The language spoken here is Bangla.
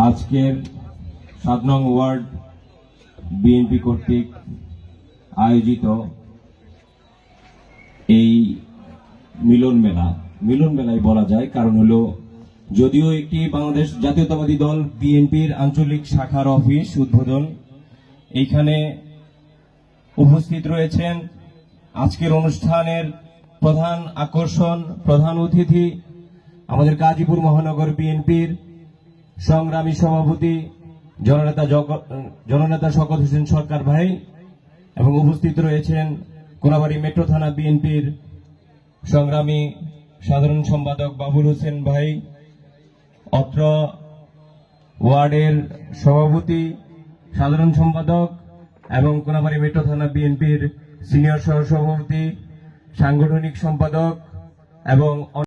আজকের ৭ নং ওয়ার্ড বিএনপি কর্তৃক আয়োজিত এই মিলন মেলায় বলা যায়, কারণ হলো যদিও একটি বাংলাদেশ জাতীয়তাবাদী দল বিএনপির আঞ্চলিক শাখার অফিস উদ্বোধন, এইখানে উপস্থিত রয়েছেন আজকের অনুষ্ঠানের প্রধান আকর্ষণ, প্রধান অতিথি আমাদের গাজীপুর মহানগর বিএনপির সংগ্রামী সভাপতি জননেতা শওকত হোসেন সরকার ভাই, এবং উপস্থিত রয়েছেন কোনাবাড়ী মেট্রো থানা বিএনপির সংগ্রামী সাধারণ সম্পাদক বাবুল হোসেন ভাই, অত্র ওয়ার্ডের সভাপতি সাধারণ সম্পাদক এবং কোনাবাড়ী মেট্রো থানা বিএনপির সিনিয়র সহ সভাপতি, সাংগঠনিক সম্পাদক এবং